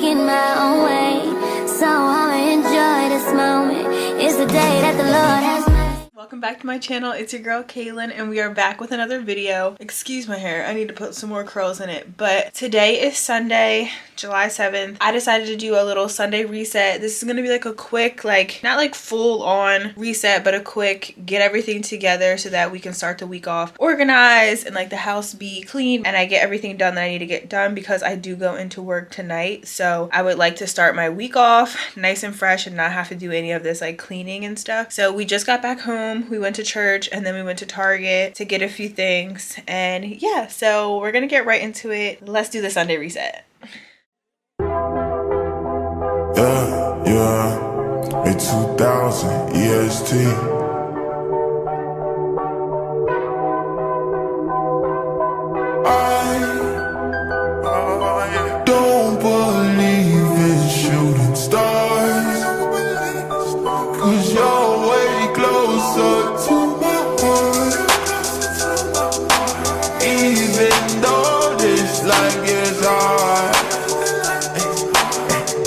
in my own way. So I'ma enjoy this moment. It's the day that the Lord has made. Welcome back to my channel. It's your girl Kaylin, and we are back with another video. Excuse my hair, I need to put some more curls in it. But today is Sunday, July 7th. I decided to do a little Sunday reset. This is gonna be like a quick, like not like full on reset, but a quick get everything together so that we can start the week off organized and like the house be clean and I get everything done that I need to get done, because I do go into work tonight. So I would like to start my week off nice and fresh and not have to do any of this like cleaning and stuff. So we just got back home. We went to church and then we went to Target to get a few things, and yeah, so we're gonna get right into it. Let's do the Sunday reset. Yeah, in 2000 EST. I don't believe in shooting stars, 'cause you're way closer to my heart. Even though this life gets hard,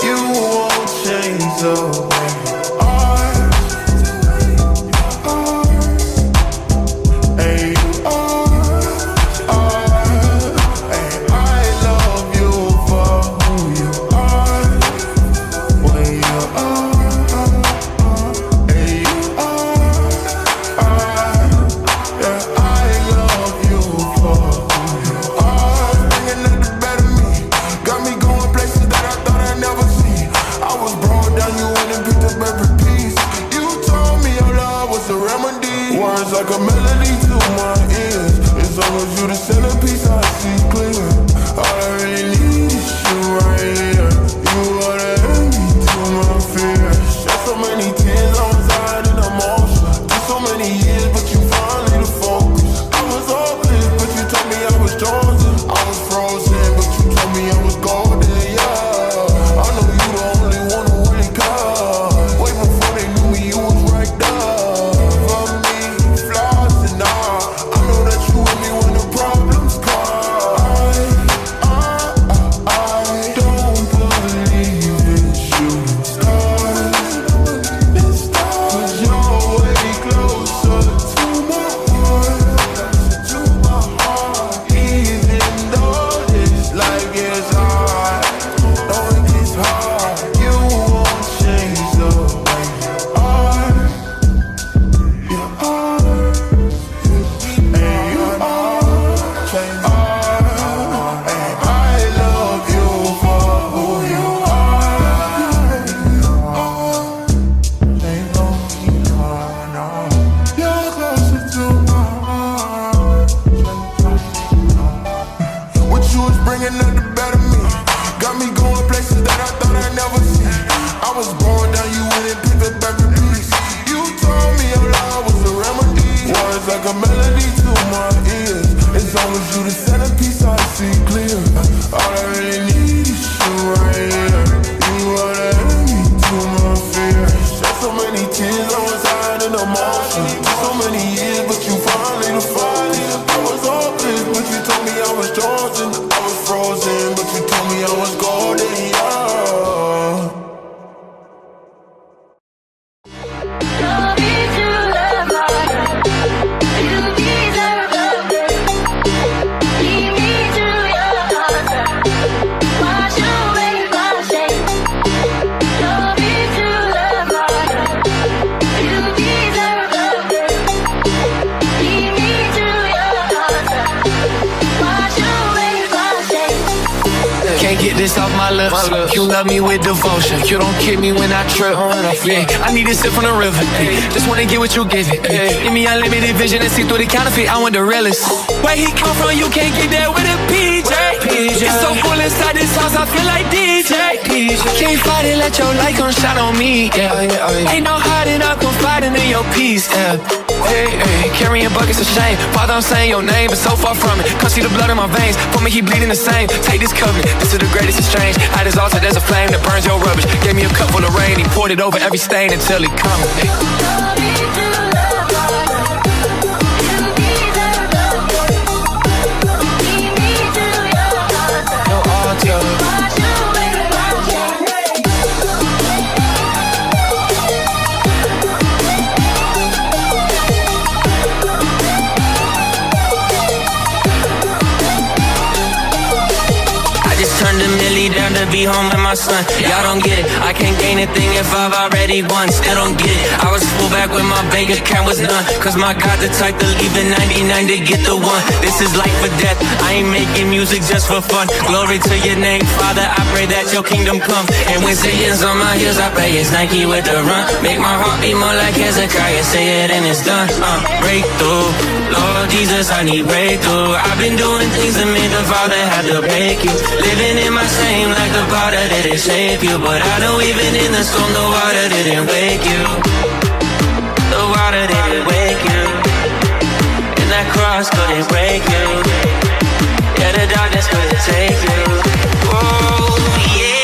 you won't change the way you are. Hey, you are. Hey, I love you for who you are. When you are. Hey, you are. Yeah, I love you for who you are. Bringing out the better me. Got me going places that I thought I'd never see. I was brought down, you went and picked up every piece. You told me your love was a remedy. Words like a melody to my ears. As long as you the centerpiece, I see clear. All I really need is you right here. You are the enemy to my fears. Shed so many tears, I was hiding emotion. Took so many years, but you finally the focus. I was hopeless, but you told me I was chosen. I was frozen, but you told me I was golden, yeah. I know you the only one who really cares. Way before they knew me, you was right there. For me, flaws and all. I know that you with me when the problems come. I don't believe in shooting stars, 'cause you're way closer to my heart. Even though this life gets hard, though it gets hard, you won't change the way you are. You are. Hey, you are. Change. Hey, I love you for who you are. Ain't no need, no. You're closer to my heart. What you was bringing up the better me. Got me going places that I thought I'd never see. I was born down, you went and picked up every piece. You told me your love was a remedy. Words like a melody to my ears. As long as you the centerpiece, I see clear. All I really need is you right here. You are the enemy to my fears. Shed so many tears, I was hiding emotion. Took so many years, but you finally the fire. I was hopeless, but you told me I was chosen. I was frozen, but you told me I was golden, yeah. Can't get this off my lips. You love me with devotion. You don't kick me when I trip. Yeah, I need to sip from the river. Just wanna get what you give it. Give me unlimited vision and see through the counterfeit. I want the realest. Where he come from, you can't get that with a PJ. It's so cool inside this house, I feel like DJ. I can't fight it, let your light come shine on me. Ain't no hiding, I'm confiding in your peace. Hey, carrying buckets of shame. Father, I'm saying your name, but so far from it. Come see the blood in my veins. For me, he bleeding the same. Take this covenant, this is the greatest exchange. At his altar, there's a flame that burns your rubbish. Gave me a cup full of rain, he poured it over every stain until he comes. Your altar. be home with my son. Y'all don't get it, I can't gain a thing if I've already won. Still don't get it, I was full back when my bank account was done. Cause my God the type to leave the 99 to get the one. This is life or death, I ain't making music just for fun. Glory to your name, Father, I pray that your kingdom come. And when Satan's on my heels, I pray it's Nike with the run. Make my heart beat more like Hezekiah, say it and it's done. Breakthrough, Lord Jesus, I need breakthrough. I've been doing things that made the Father had to break you. Living in my shame like the potter didn't shape you. But I know even in the storm, the water didn't wake you. The water didn't wake you. And that cross couldn't break you. Yeah, the darkness couldn't take you. Oh, yeah.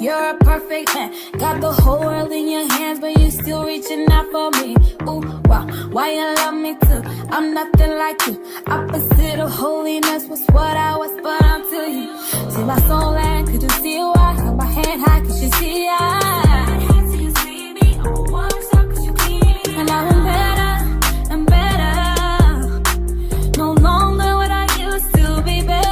You're a perfect man. Got the whole world in your hands, but you still reaching out for me. Ooh, wow, why you love me too? I'm nothing like you. Opposite of holiness was what I was, but I'm to you. See my soul and could you see why? Hold my hand high, could you see I? And now I'm better, I'm better. No longer what I used to be better.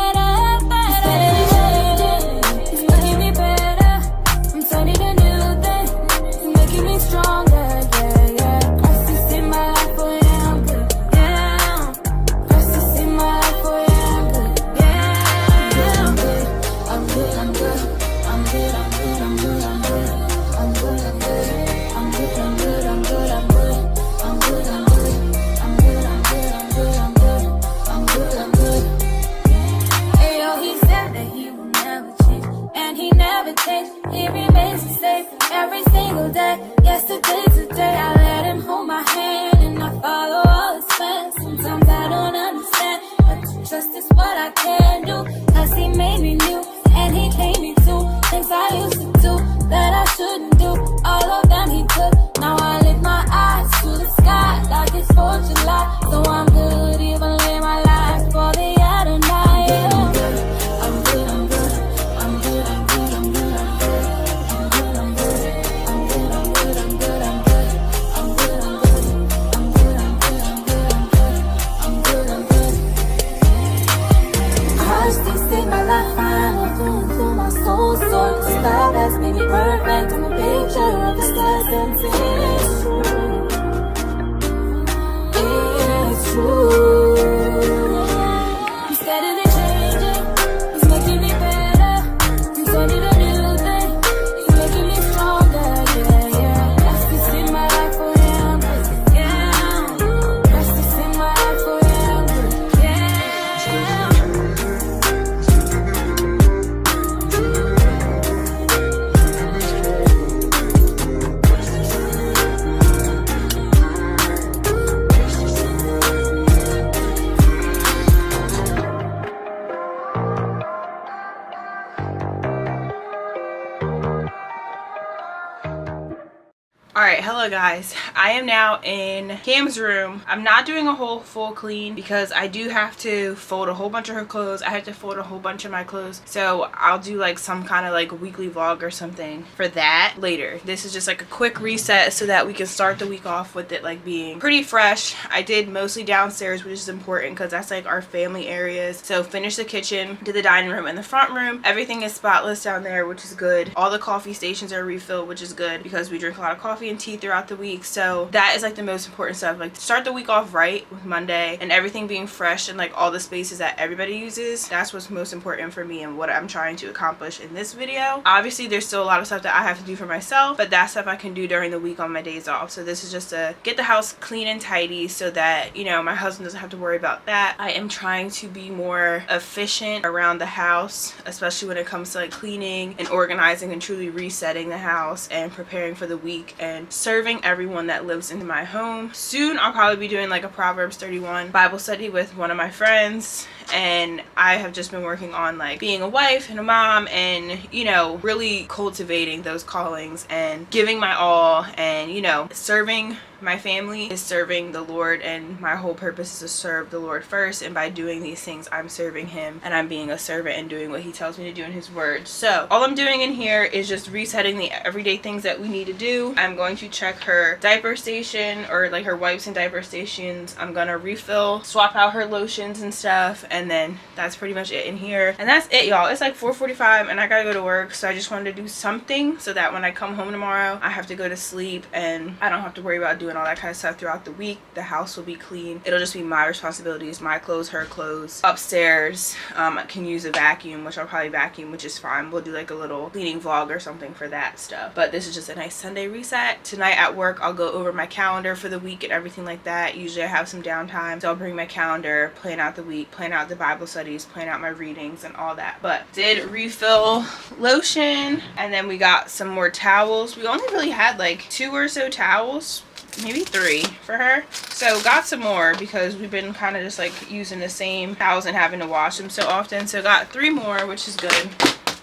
look guys, I am now in Cam's room. I'm not doing a whole full clean because I do have to fold a whole bunch of her clothes. I have to fold a whole bunch of my clothes, so I'll do like some kind of like weekly vlog or something for that later. This is just like a quick reset so that we can start the week off with it like being pretty fresh. I did mostly downstairs, which is important because that's like our family areas. So finish the kitchen, did the dining room and the front room. Everything is spotless down there, which is good. All the coffee stations are refilled, which is good because we drink a lot of coffee and tea throughout the week. So that is like the most important stuff. Like start the week off right with Monday and everything being fresh and like all the spaces that everybody uses. That's what's most important for me and what I'm trying to accomplish in this video. Obviously there's still a lot of stuff that I have to do for myself, but that stuff I can do during the week on my days off. So this is just to get the house clean and tidy so that, you know, my husband doesn't have to worry about that. I am trying to be more efficient around the house, especially when it comes to like cleaning and organizing and truly resetting the house and preparing for the week and serving everyone that lives in my home. Soon I'll probably be doing like a Proverbs 31 Bible study with one of my friends, and I have just been working on like being a wife and a mom and, you know, really cultivating those callings and giving my all, and, you know, serving my family is serving the Lord, and my whole purpose is to serve the Lord first, and by doing these things I'm serving him and I'm being a servant and doing what he tells me to do in his word. So all I'm doing in here is just resetting the everyday things that we need to do. I'm going to check her diaper station, or like her wipes and diaper stations. I'm gonna refill, swap out her lotions and stuff, and then that's pretty much it in here. And that's it, y'all. It's like 4:45 and I gotta go to work, so I just wanted to do something so that when I come home tomorrow I have to go to sleep and I don't have to worry about doing all that kind of stuff throughout the week. The house will be clean. It'll just be my responsibilities, my clothes, her clothes. Upstairs, I can use a vacuum, which I'll probably vacuum, which is fine. We'll do like a little cleaning vlog or something for that stuff. But this is just a nice Sunday reset. Tonight at work, I'll go over my calendar for the week and everything like that. Usually I have some downtime, so I'll bring my calendar, plan out the week, plan out the Bible studies, plan out my readings and all that. But did refill lotion, and then we got some more towels. We only really had like 2 or so towels, maybe 3 for her, so got some more because we've been kind of just like using the same towels and having to wash them so often. So got 3 more, which is good.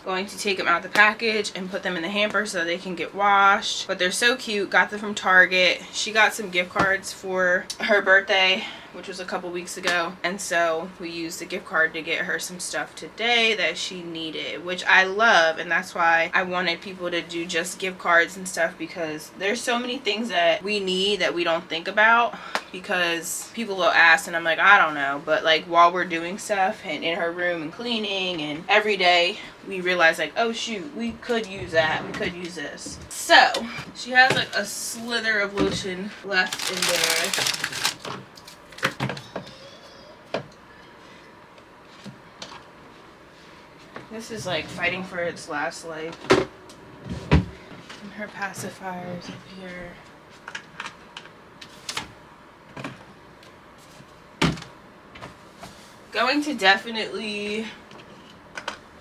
Going to take them out of the package and put them in the hamper so they can get washed. But they're so cute. Got them from Target. She got some gift cards for her birthday, which was a couple weeks ago, and so we used the gift card to get her some stuff today that she needed, which I love. And that's why I wanted people to do just gift cards and stuff, because there's so many things that we need that we don't think about, because people will ask and I'm like, I don't know. But like while we're doing stuff and in her room and cleaning and every day, we realize like, oh shoot, we could use that, we could use this. So she has like a slither of lotion left in there. This is like fighting for its last life. And her pacifiers up here. Going to definitely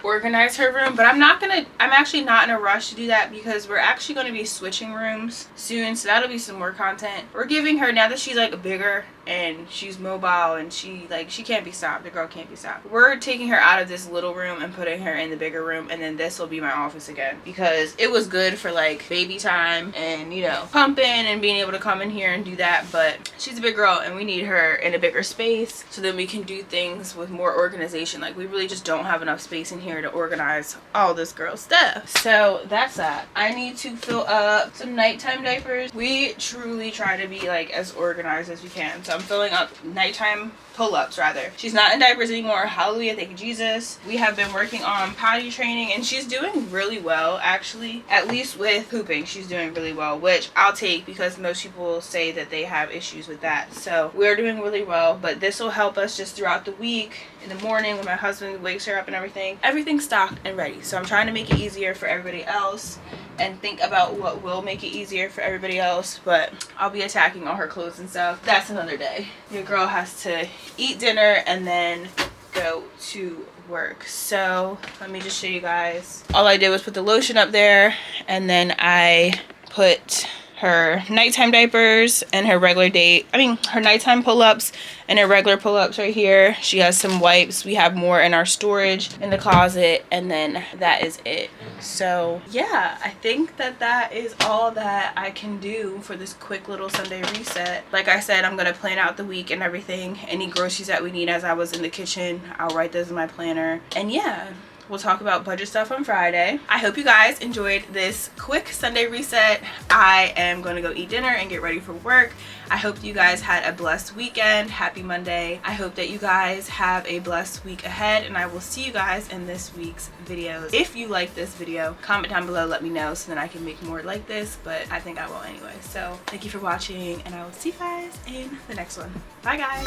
organize her room, but I'm actually not in a rush to do that because we're actually going to be switching rooms soon, so that'll be some more content. We're giving her, now that she's like bigger and she's mobile and she can't be stopped, the girl can't be stopped, we're taking her out of this little room and putting her in the bigger room, and then this will be my office again, because it was good for like baby time and, you know, pumping and being able to come in here and do that. But she's a big girl and we need her in a bigger space so then we can do things with more organization. Like we really just don't have enough space in here to organize all this girl stuff. So that's that. I need to fill up some nighttime diapers. We truly try to be like as organized as we can. So I'm filling up nighttime pull-ups rather. She's not in diapers anymore. Hallelujah, thank you Jesus. We have been working on potty training and she's doing really well, actually. At least with pooping, she's doing really well, which I'll take because most people say that they have issues with that. So we're doing really well, but this will help us just throughout the week. In the morning when my husband wakes her up and everything's stocked and ready. So I'm trying to make it easier for everybody else and think about what will make it easier for everybody else. But I'll be attacking all her clothes and stuff. That's another day. Your girl has to eat dinner and then go to work. So let me just show you guys. All I did was put the lotion up there, and then I put her nighttime diapers and her regular her nighttime pull-ups and her regular pull-ups right here. She has some wipes. We have more in our storage in the closet, and then that is it. So yeah, I think that is all that I can do for this quick little Sunday reset. Like I said, I'm gonna plan out the week and everything. Any groceries that we need as I was in the kitchen, I'll write those in my planner. And yeah, we'll talk about budget stuff on Friday. I hope you guys enjoyed this quick Sunday reset. I am going to go eat dinner and get ready for work. I hope you guys had a blessed weekend. Happy Monday. I hope that you guys have a blessed week ahead, and I will see you guys in this week's videos. If you like this video, comment down below, let me know so then I can make more like this, but I think I will anyway. So thank you for watching, and I will see you guys in the next one. Bye guys.